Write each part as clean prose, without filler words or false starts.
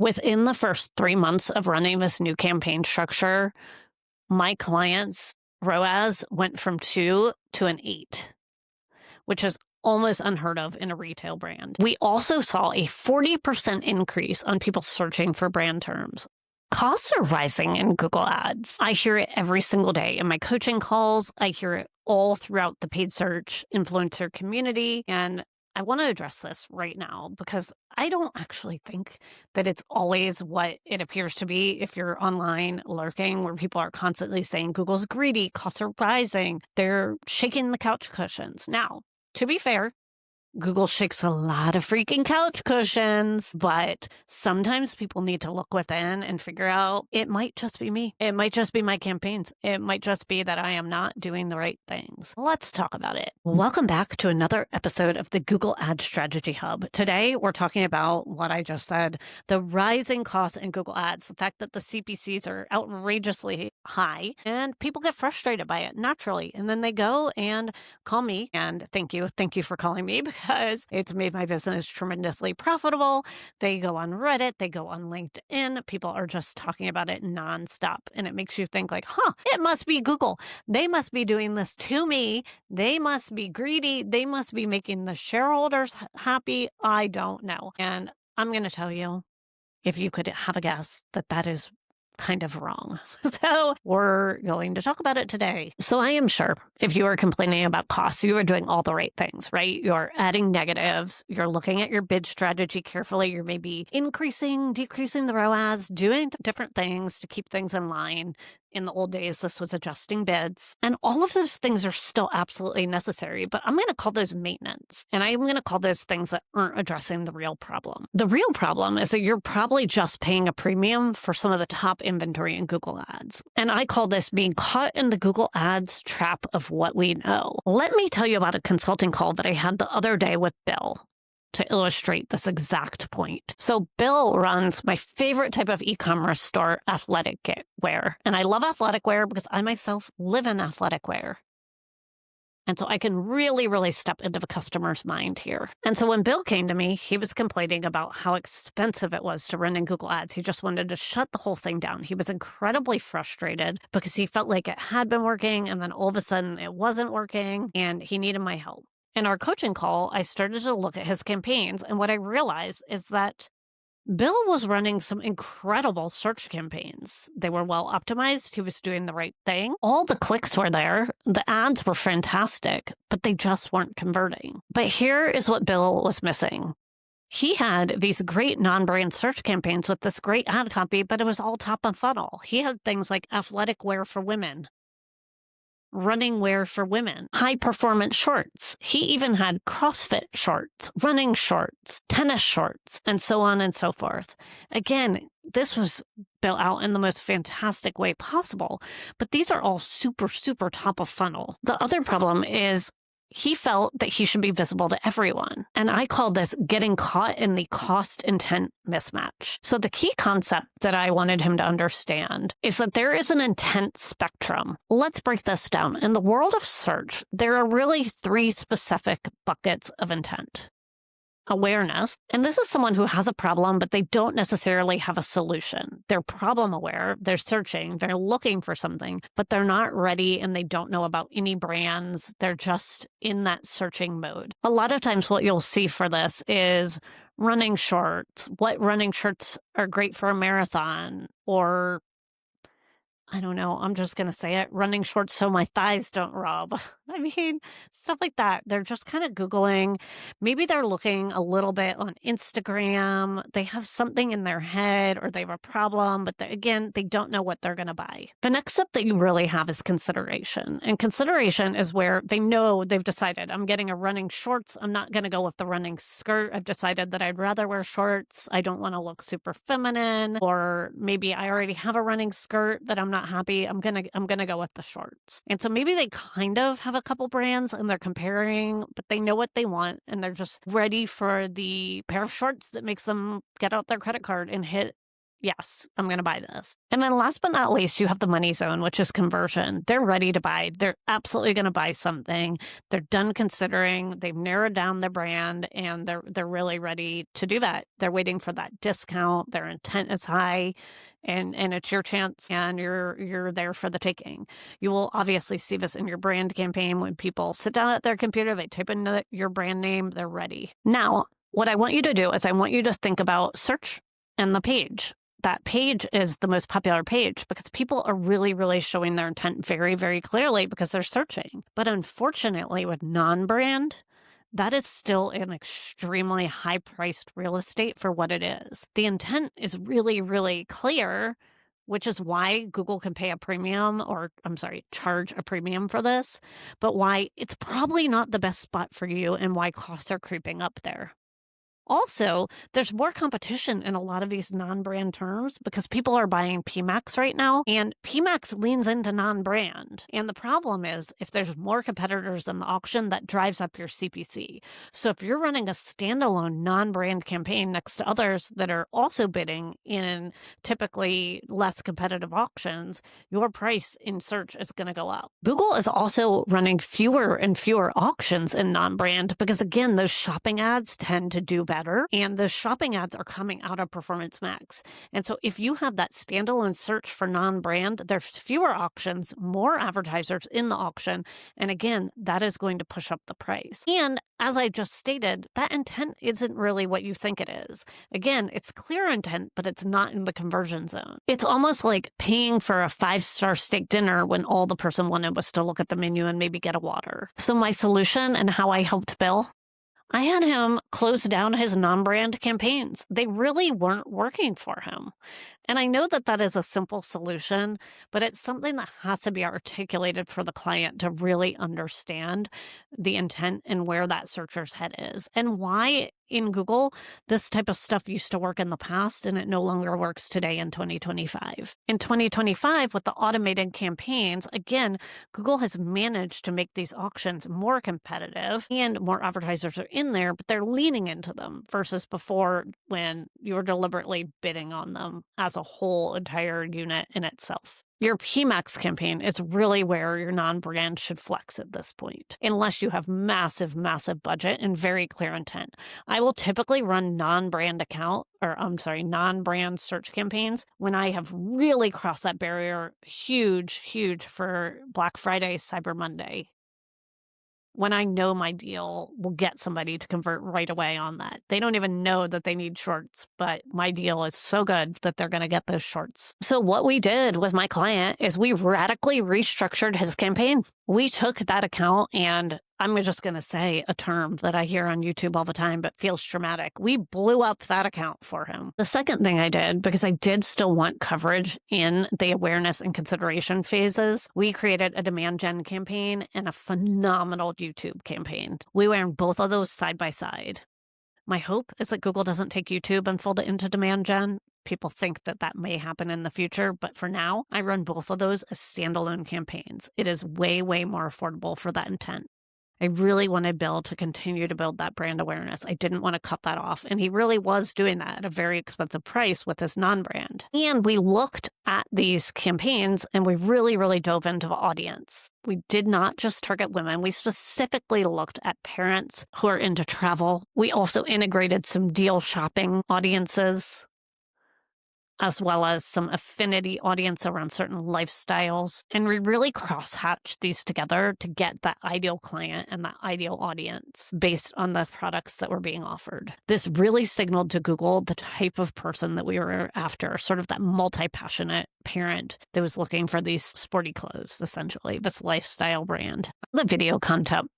Within the first 3 months of running this new campaign structure, my clients' ROAS went from 2 to an 8, which is almost unheard of in a retail brand. We also saw a 40% increase on people searching for brand terms. Costs are rising in Google Ads. I hear it every single day in my coaching calls. I hear it all throughout the paid search influencer community. And I want to address this right now because I don't actually think that it's always what it appears to be if you're online lurking, where people are constantly saying Google's greedy, costs are rising, they're shaking the couch cushions. Now, to be fair, Google shakes a lot of freaking couch cushions, but sometimes people need to look within and figure out it might just be me. It might just be my campaigns. It might just be that I am not doing the right things. Let's talk about it. Welcome back to another episode of the Google Ad Strategy Hub. Today, we're talking about what I just said, the rising costs in Google Ads, the fact that the CPCs are outrageously high, and people get frustrated by it naturally. And then they go and call me, and thank you for calling me, because it's made my business tremendously profitable. They go on Reddit, they go on LinkedIn. People are just talking about it nonstop. And it makes you think like, it must be Google. They must be doing this to me. They must be greedy. They must be making the shareholders happy. I don't know. And I'm going to tell you, if you could have a guess, that is kind of wrong. So we're going to talk about it today. So I am sure if you are complaining about costs, you are doing all the right things, right? You're adding negatives. You're looking at your bid strategy carefully. You're maybe increasing, decreasing the ROAS, doing different things to keep things in line. In the old days, this was adjusting bids. And all of those things are still absolutely necessary, but I'm going to call those maintenance. And I'm going to call those things that aren't addressing the real problem. The real problem is that you're probably just paying a premium for some of the top inventory in Google Ads. And I call this being caught in the Google Ads trap of what we know. Let me tell you about a consulting call that I had the other day with Bill to illustrate this exact point. So Bill runs my favorite type of e-commerce store, athletic wear. And I love athletic wear because I myself live in athletic wear. And so I can really, really step into the customer's mind here. And so when Bill came to me, he was complaining about how expensive it was to run in Google Ads. He just wanted to shut the whole thing down. He was incredibly frustrated because he felt like it had been working and then all of a sudden it wasn't working and he needed my help. In our coaching call, I started to look at his campaigns, and what I realized is that Bill was running some incredible search campaigns. They were well optimized. He was doing the right thing. All the clicks were there. The ads were fantastic, but they just weren't converting. But here is what Bill was missing. He had these great non-brand search campaigns with this great ad copy, but it was all top of funnel. He had things like athletic wear for women, running wear for women, high performance shorts. He even had CrossFit shorts, running shorts, tennis shorts, and so on and so forth. Again, this was built out in the most fantastic way possible, but these are all super, super top of funnel. The other problem is he felt that he should be visible to everyone. And I call this getting caught in the cost-intent mismatch. So the key concept that I wanted him to understand is that there is an intent spectrum. Let's break this down. In the world of search, there are really 3 specific buckets of intent. Awareness, and this is someone who has a problem, but they don't necessarily have a solution. They're problem aware, they're searching, they're looking for something, but they're not ready and they don't know about any brands. They're just in that searching mode. A lot of times what you'll see for this is running shorts. What running shorts are great for a marathon? Or I don't know, I'm just going to say it, running shorts so my thighs don't rub. I mean, stuff like that. They're just kind of Googling. Maybe they're looking a little bit on Instagram. They have something in their head or they have a problem, but again, they don't know what they're going to buy. The next step that you really have is consideration. And consideration is where they know they've decided, I'm getting a running shorts. I'm not going to go with the running skirt. I've decided that I'd rather wear shorts. I don't want to look super feminine, or maybe I already have a running skirt that I'm not happy. I'm gonna go with the shorts. And so maybe they kind of have a couple brands and they're comparing, but they know what they want and they're just ready for the pair of shorts that makes them get out their credit card and hit yes, I'm going to buy this. And then last but not least, you have the money zone, which is conversion. They're ready to buy. They're absolutely going to buy something. They're done considering. They've narrowed down their brand and they're really ready to do that. They're waiting for that discount. Their intent is high and it's your chance and you're there for the taking. You will obviously see this in your brand campaign when people sit down at their computer, they type in your brand name, they're ready. Now, what I want you to do is I want you to think about search and the page. That page is the most popular page because people are really, really showing their intent very, very clearly because they're searching. But unfortunately, with non-brand, that is still an extremely high-priced real estate for what it is. The intent is really, really clear, which is why Google can pay a premium charge a premium for this, but why it's probably not the best spot for you and why costs are creeping up there. Also, there's more competition in a lot of these non-brand terms because people are buying PMAX right now, and PMAX leans into non-brand. And the problem is, if there's more competitors in the auction, that drives up your CPC. So if you're running a standalone non-brand campaign next to others that are also bidding in typically less competitive auctions, your price in search is going to go up. Google is also running fewer and fewer auctions in non-brand because, again, those shopping ads tend to do better. And the shopping ads are coming out of Performance Max. And so if you have that standalone search for non-brand, there's fewer auctions, more advertisers in the auction. And again, that is going to push up the price. And as I just stated, that intent isn't really what you think it is. Again, it's clear intent, but it's not in the conversion zone. It's almost like paying for a 5-star steak dinner when all the person wanted was to look at the menu and maybe get a water. So my solution and how I helped Bill, I had him close down his non-brand campaigns. They really weren't working for him. And I know that that is a simple solution, but it's something that has to be articulated for the client to really understand the intent and where that searcher's head is and why in Google this type of stuff used to work in the past and it no longer works today in 2025. In 2025, with the automated campaigns, again, Google has managed to make these auctions more competitive and more advertisers are in there, but they're leaning into them versus before when you were deliberately bidding on them as a whole entire unit in itself. Your PMAX campaign is really where your non-brand should flex at this point, unless you have massive, massive budget and very clear intent. I will typically run non-brand search campaigns when I have really crossed that barrier huge for Black Friday, Cyber Monday, when I know my deal will get somebody to convert right away on that. They don't even know that they need shorts, but my deal is so good that they're going to get those shorts. So what we did with my client is we radically restructured his campaign. We took that account and I'm just going to say a term that I hear on YouTube all the time, but feels traumatic. We blew up that account for him. The second thing I did, because I did still want coverage in the awareness and consideration phases, we created a demand gen campaign and a phenomenal YouTube campaign. We ran both of those side by side. My hope is that Google doesn't take YouTube and fold it into demand gen. People think that that may happen in the future, but for now, I run both of those as standalone campaigns. It is way, way more affordable for that intent. I really wanted Bill to continue to build that brand awareness. I didn't want to cut that off. And he really was doing that at a very expensive price with his non-brand. And we looked at these campaigns and we really, really dove into the audience. We did not just target women. We specifically looked at parents who are into travel. We also integrated some deal shopping audiences, as well as some affinity audience around certain lifestyles. And we really crosshatched these together to get that ideal client and that ideal audience based on the products that were being offered. This really signaled to Google the type of person that we were after, sort of that multi-passionate parent that was looking for these sporty clothes, essentially, this lifestyle brand. The video content.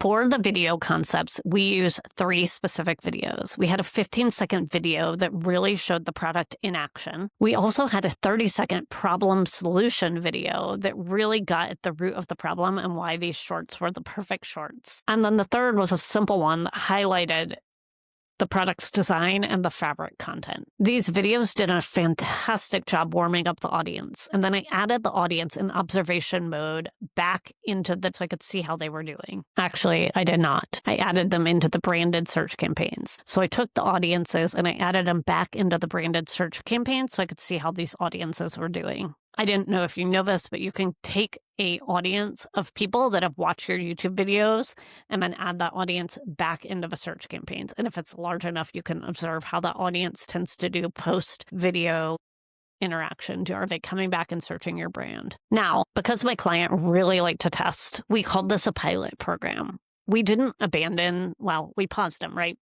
For the video concepts, we use 3 specific videos. We had a 15-second video that really showed the product in action. We also had a 30-second problem solution video that really got at the root of the problem and why these shorts were the perfect shorts. And then the third was a simple one that highlighted the product's design, and the fabric content. These videos did a fantastic job warming up the audience, and then I added the audience in observation mode back into so I could see how they were doing. Actually, I did not. I added them into the branded search campaigns. So I took the audiences and I added them back into the branded search campaigns so I could see how these audiences were doing. I didn't know if you know this, but you can take a audience of people that have watched your YouTube videos and then add that audience back into the search campaigns. And if it's large enough, you can observe how that audience tends to do post-video interaction. Are they coming back and searching your brand? Now, because my client really liked to test, we called this a pilot program. We didn't we paused them, right?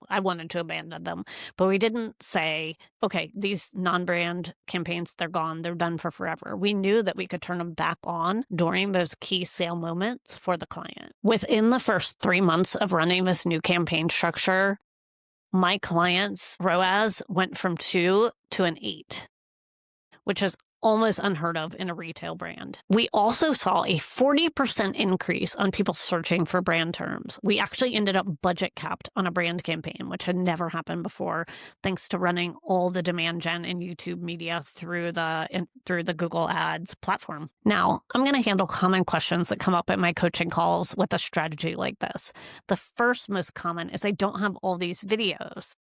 I wanted to abandon them, but we didn't say, okay, these non-brand campaigns, they're gone, they're done for forever. We knew that we could turn them back on during those key sale moments for the client. Within the first 3 months of running this new campaign structure, my client's ROAS went from 2 to an 8, which is almost unheard of in a retail brand. We also saw a 40% increase on people searching for brand terms. We actually ended up budget capped on a brand campaign, which had never happened before, thanks to running all the demand gen and YouTube media through the Google Ads platform. Now, I'm going to handle common questions that come up at my coaching calls with a strategy like this. The first most common is I don't have all these videos.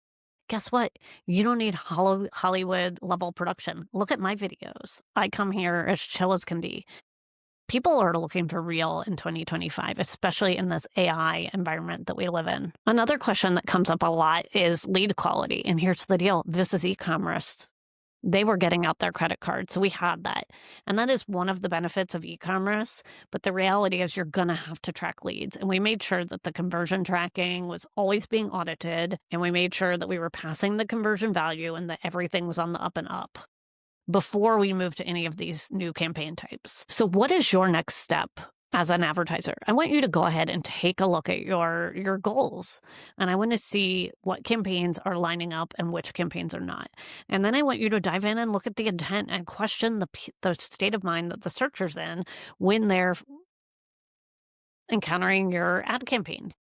Guess what? You don't need Hollywood level production. Look at my videos. I come here as chill as can be. People are looking for real in 2025, especially in this AI environment that we live in. Another question that comes up a lot is lead quality. And here's the deal. This is e-commerce. They were getting out their credit card, so we had that. And that is one of the benefits of e-commerce, but the reality is you're going to have to track leads. And we made sure that the conversion tracking was always being audited, and we made sure that we were passing the conversion value and that everything was on the up and up before we moved to any of these new campaign types. So what is your next step? As an advertiser, I want you to go ahead and take a look at your goals. And I want to see what campaigns are lining up and which campaigns are not. And then I want you to dive in and look at the intent and question the state of mind that the searcher's in when they're encountering your ad campaign.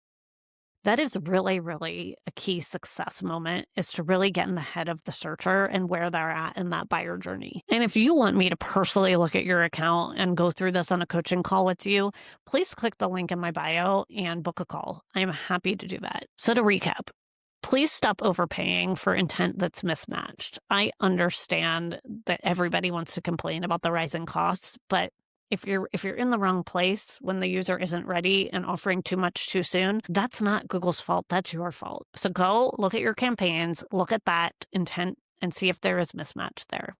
That is really, really a key success moment, is to really get in the head of the searcher and where they're at in that buyer journey. And if you want me to personally look at your account and go through this on a coaching call with you, please click the link in my bio and book a call. I'm happy to do that. So to recap, please stop overpaying for intent that's mismatched. I understand that everybody wants to complain about the rising costs, but if you're in the wrong place when the user isn't ready and offering too much too soon, that's not Google's fault. That's your fault. So go look at your campaigns, look at that intent, and see if there is mismatch there.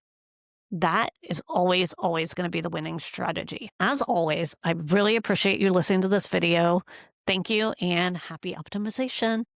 That is always going to be the winning strategy. As always, I really appreciate you listening to this video. Thank you and happy optimization.